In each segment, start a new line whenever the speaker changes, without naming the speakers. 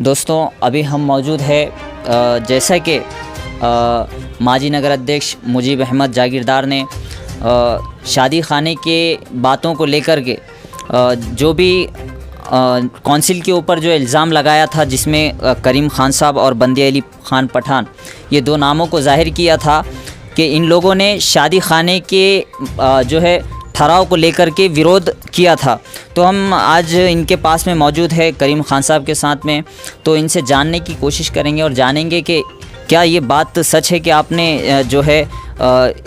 दोस्तों अभी हम मौजूद है जैसा कि माजी नगर अध्यक्ष मुजीब अहमद जागीरदार ने शादी खाने के बातों को लेकर के जो भी कौंसिल के ऊपर जो इल्ज़ाम लगाया था, जिसमें करीम खान साहब और बंदी अली खान पठान ये दो नामों को जाहिर किया था कि इन लोगों ने शादी खाने के जो है ठहराव को लेकर के विरोध किया था। तो हम आज इनके पास में मौजूद है करीम खान साहब के साथ में, तो इनसे जानने की कोशिश करेंगे और जानेंगे कि क्या ये बात सच है कि आपने जो है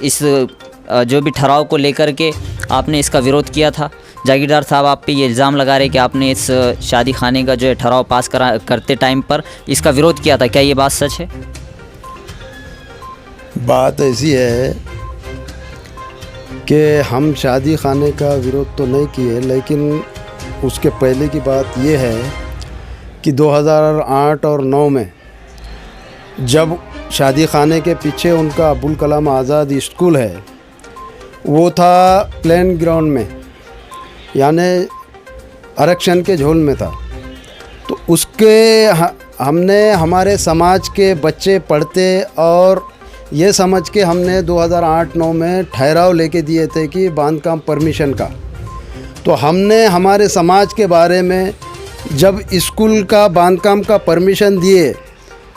इस जो भी ठहराव को लेकर के आपने इसका विरोध किया था। जागीरदार साहब, आप पे ये इल्ज़ाम लगा रहे कि आपने इस शादी खाने का जो है ठहराव पास करते टाइम पर इसका विरोध किया था, क्या ये बात सच है?
बात ऐसी है कि हम शादी खाने का विरोध तो नहीं किए, लेकिन उसके पहले की बात ये है कि 2008 और 9 में जब शादी खाने के पीछे उनका अब्दुल कलाम आज़ाद स्कूल है, वो था प्लेन ग्राउंड में, यानी आरक्षण के झोल में था। तो उसके हमने हमारे समाज के बच्चे पढ़ते और ये समझ के हमने 2008-9 में ठहराव लेके दिए थे कि बांधकाम परमिशन का। तो हमने हमारे समाज के बारे में जब स्कूल का बांधकाम का परमिशन दिए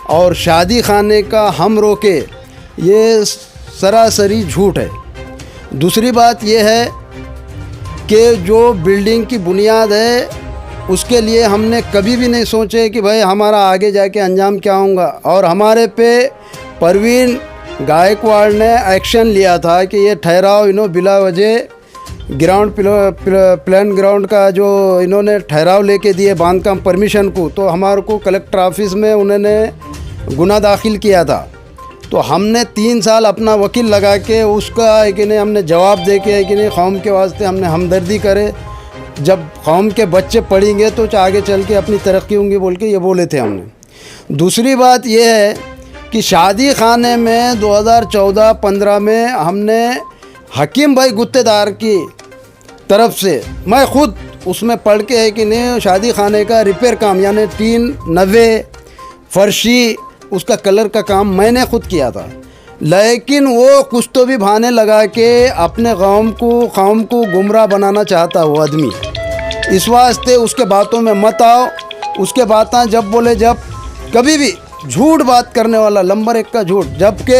और शादी खाने का हम रोके, ये सरासरी झूठ है। दूसरी बात ये है कि जो बिल्डिंग की बुनियाद है उसके लिए हमने कभी भी नहीं सोचे कि भाई हमारा आगे जाके अंजाम क्या होगा, और हमारे पे परवीन गायकवाड़ ने एक्शन लिया था कि ये ठहराव बिला वजह ग्राउंड प्लान ग्राउंड का जो इन्होंने ठहराव लेके दिए बांधकाम परमिशन को, तो हमारे को कलेक्टर ऑफिस में उन्होंने गुना दाखिल किया था। तो हमने 3 साल अपना वकील लगा के उसका है कि नहीं हमने जवाब दे के है कि नहीं कौम के वास्ते हमने हमदर्दी करे, जब कौम के बच्चे पढ़ेंगे तो आगे चल के अपनी तरक्की होंगी बोल के ये बोले थे हमने। दूसरी बात ये है कि शादी खाने में 2014-15 में हमने हकीम भाई गुत्तेदार की तरफ से, मैं खुद उसमें पढ़ के है कि नहीं शादी खाने का रिपेयर काम यानी टीन नवे फर्शी उसका कलर का काम मैंने खुद किया था। लेकिन वो कुछ तो भी बहाने लगा के अपने कौम को गुमराह बनाना चाहता वो आदमी, इस वास्ते उसके बातों में मत आओ। उसके बातें जब बोले, जब कभी भी झूठ बात करने वाला नंबर 1 का झूठ, जबकि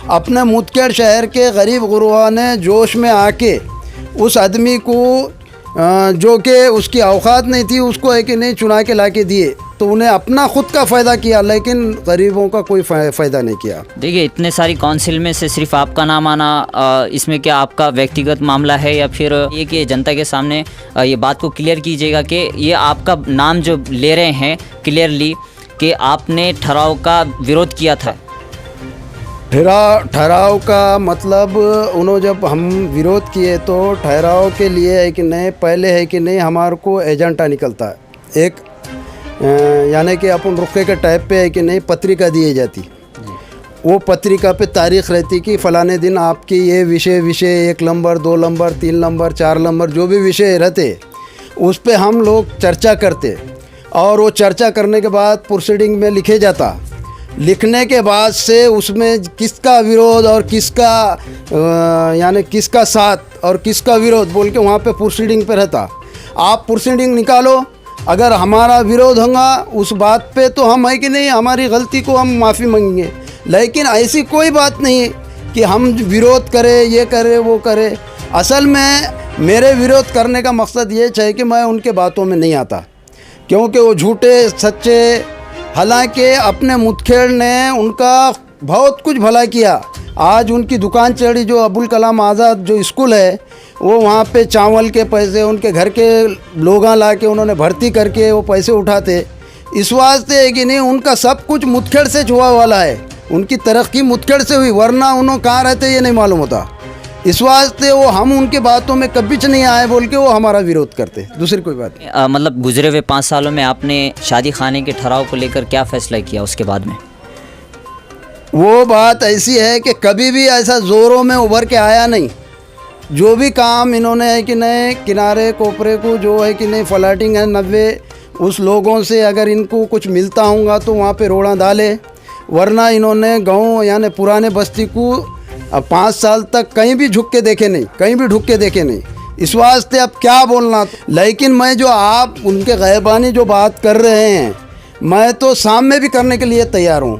अपने मुदखेड़ शहर के गरीब गुरुआ ने जोश में आके उस आदमी को जो कि उसकी औकात नहीं थी उसको है कि नहीं चुना के ला के दिए, तो उन्हें अपना खुद का फ़ायदा किया लेकिन गरीबों का कोई फ़ायदा नहीं किया।
देखिए, इतने सारी काउंसिल में से सिर्फ आपका नाम आना, इसमें क्या आपका व्यक्तिगत मामला है या फिर ये कि जनता के सामने ये बात को क्लियर कीजिएगा कि ये आपका नाम जो ले रहे हैं क्लियरली कि आपने ठहराव का विरोध किया था?
ठहराव का मतलब उन्होंने जब हम विरोध किए तो ठहराव के लिए है कि नहीं, पहले है कि नहीं हमारे को एजेंटा निकलता है एक, यानी कि अपन रुके के टाइप पे है कि नहीं पत्रिका दी जाती, वो पत्रिका पे तारीख़ रहती कि फ़लाने दिन आपकी ये विषय 1 नंबर 2 नंबर 3 नंबर 4 नंबर जो भी विषय रहते उस पे हम लोग चर्चा करते, और वो चर्चा करने के बाद प्रोसीडिंग में लिखे जाता। लिखने के बाद से उसमें किसका विरोध और किसका यानी किसका साथ और किसका विरोध बोल के वहाँ पे प्रोसीडिंग पे रहता। आप प्रोसीडिंग निकालो, अगर हमारा विरोध होगा उस बात पे तो हम है कि नहीं हमारी गलती को हम माफ़ी मांगेंगे, लेकिन ऐसी कोई बात नहीं है कि हम विरोध करें, ये करें वो करें। असल में मेरे विरोध करने का मकसद ये है कि मैं उनके बातों में नहीं आता, क्योंकि वो झूठे सच्चे, हालांकि अपने मुदखेड़ ने उनका बहुत कुछ भला किया। आज उनकी दुकान चढ़ी जो अब्दुल कलाम आज़ाद जो स्कूल है, वो वहाँ पे चावल के पैसे उनके घर के लोग ला के उन्होंने भर्ती करके वो पैसे उठाते, इस वास्ते है कि नहीं उनका सब कुछ मुदखेड़ से हुआ वाला है, उनकी तरक्की मुदखेड़ से हुई, वरना उन्होंने कहाँ रहते ये नहीं मालूम होता। इस वास्ते वो हम उनके बातों में कभी नहीं आए बोल के वो हमारा विरोध करते, दूसरी कोई बात नहीं।
मतलब गुजरे हुए 5 सालों में आपने शादी खाने के ठहराव को लेकर क्या फ़ैसला किया उसके बाद में?
वो बात ऐसी है कि कभी भी ऐसा ज़ोरों में उभर के आया नहीं। जो भी काम इन्होंने है कि नहीं किनारे कोपरे को जो है कि नहीं फ्लैटिंग है 90 उस लोगों से अगर इनको कुछ मिलता होगा तो वहाँ पे रोड़ा डाले, वरना इन्होंने गांव यानी पुराने बस्ती को 5 साल तक कहीं भी झुक के देखे नहीं, कहीं भी ढुक के देखे नहीं। इस वास्ते अब क्या बोलना। लेकिन मैं जो आप उनके गैबानी जो बात कर रहे हैं, मैं तो सामने भी करने के लिए तैयार हूँ।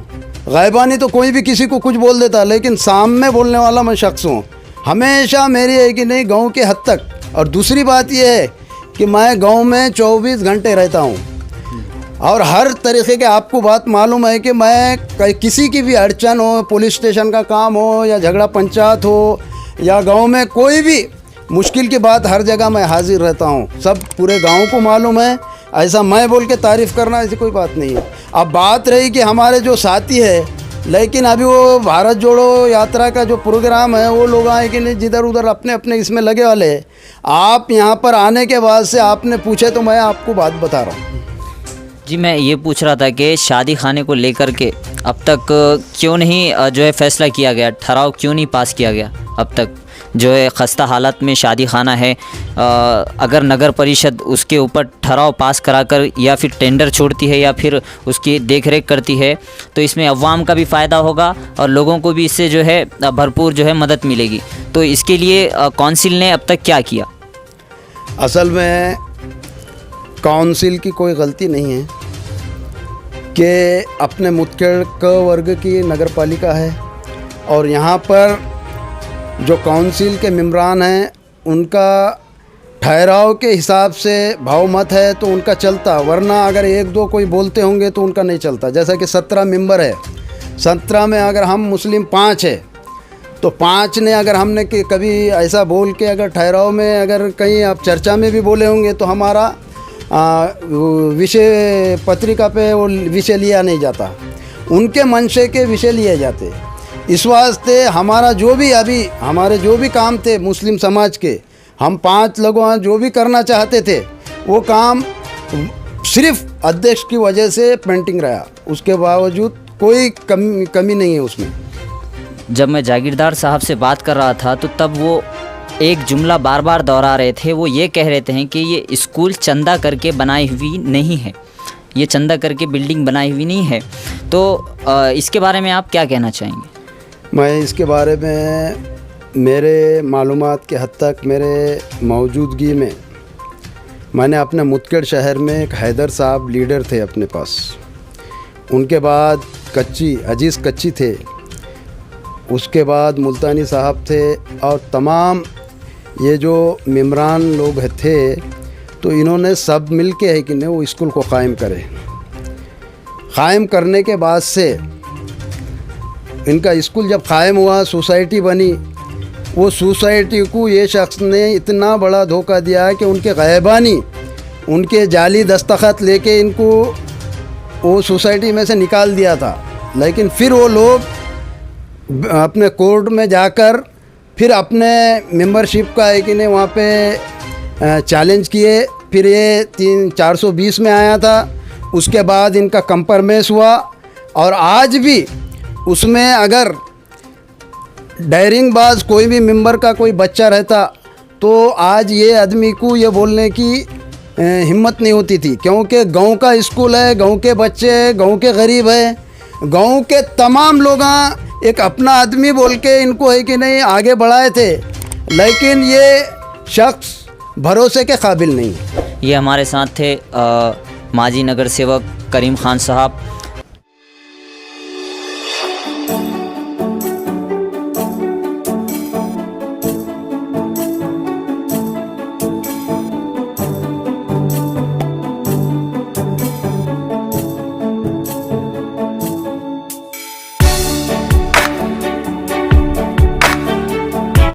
गैबानी तो कोई भी किसी को कुछ बोल देता, लेकिन सामने बोलने वाला मैं शख्स हूँ। हमेशा मेरी है कि नहीं गांव के हद तक। और दूसरी बात यह है कि मैं गांव में 24 घंटे रहता हूँ और हर तरीके के आपको बात मालूम है कि मैं किसी की भी अड़चन हो, पुलिस स्टेशन का काम हो या झगड़ा पंचायत हो या गांव में कोई भी मुश्किल की बात, हर जगह मैं हाजिर रहता हूँ। सब पूरे गांव को मालूम है। ऐसा मैं बोल के तारीफ़ करना ऐसी कोई बात नहीं है। अब बात रही कि हमारे जो साथी है, लेकिन अभी वो भारत जोड़ो यात्रा का जो प्रोग्राम है वो लोग आए कि नहीं जिधर उधर अपने अपने इसमें लगे वाले। आप यहाँ पर आने के बाद से आपने पूछे तो मैं आपको बात बता रहा हूँ।
जी, मैं ये पूछ रहा था कि शादी खाने को लेकर के अब तक क्यों नहीं जो है फैसला किया गया, ठहराव क्यों नहीं पास किया गया अब तक? जो है खस्ता हालत में शादी खाना है, अगर नगर परिषद उसके ऊपर ठहराव पास कराकर या फिर टेंडर छोड़ती है या फिर उसकी देखरेख करती है तो इसमें अवाम का भी फ़ायदा होगा और लोगों को भी इससे जो है भरपूर जो है मदद मिलेगी। तो इसके लिए काउंसिल ने अब तक क्या किया?
असल में काउंसिल की कोई गलती नहीं है कि अपने मुतखेड़ क वर्ग की नगर पालिका है और यहाँ पर जो काउंसिल के मेंबरान हैं उनका ठहराव के हिसाब से भाव मत है तो उनका चलता, वरना अगर 1-2 कोई बोलते होंगे तो उनका नहीं चलता। जैसा कि 17 मेंबर है, 17 में अगर हम मुस्लिम 5 है तो 5 ने अगर हमने कि कभी ऐसा बोल के अगर ठहराव में अगर कहीं आप चर्चा में भी बोले होंगे तो हमारा विषय पत्रिका पे वो विषय लिया नहीं जाता, उनके मंशे के विषय लिए जाते। इस वास्ते हमारा जो भी अभी हमारे जो भी काम थे मुस्लिम समाज के, हम 5 लोगों जो भी करना चाहते थे वो काम सिर्फ अध्यक्ष की वजह से पेंटिंग रहा, उसके बावजूद कोई कमी नहीं है उसमें।
जब मैं जागीरदार साहब से बात कर रहा था तो तब वो एक जुमला बार बार दोहरा रहे थे। वो ये कह रहे थे कि ये स्कूल चंदा करके बनाई हुई नहीं है, ये चंदा करके बिल्डिंग बनाई हुई नहीं है। तो इसके बारे में आप क्या कहना चाहेंगे?
मैं इसके बारे में मेरे मालूमात के हद तक मेरे मौजूदगी में मैंने अपने मुतखेड़ शहर में एक हैदर साहब लीडर थे अपने पास, उनके बाद अजीज़ कच्ची थे, उसके बाद मुल्तानी साहब थे और तमाम ये जो मेंबरान लोग थे, तो इन्होंने सब मिल के है कि नहीं वो स्कूल को क़ायम करे। क़ायम करने के बाद से इनका स्कूल जब क़ायम हुआ, सोसाइटी बनी, वो सोसाइटी को ये शख्स ने इतना बड़ा धोखा दिया कि उनके गैबानी उनके जाली दस्तखत लेके इनको वो सोसाइटी में से निकाल दिया था। लेकिन फिर वो लोग अपने कोर्ट में जाकर फिर अपने मेंबरशिप का है कि नहीं वहाँ पे चैलेंज किए। फिर ये 420 में आया था, उसके बाद इनका कंप्रोमाइज़ हुआ और आज भी उसमें अगर डायरिंगबाज कोई भी मेंबर का कोई बच्चा रहता तो आज ये आदमी को ये बोलने की हिम्मत नहीं होती थी, क्योंकि गांव का स्कूल है, गांव के बच्चे, गांव के गरीब है, गांव के तमाम लोग एक अपना आदमी बोल के इनको है कि नहीं आगे बढ़ाए थे। लेकिन ये शख्स भरोसे के काबिल नहीं।
ये हमारे साथ थे माजी नगर सेवक करीम खान साहब।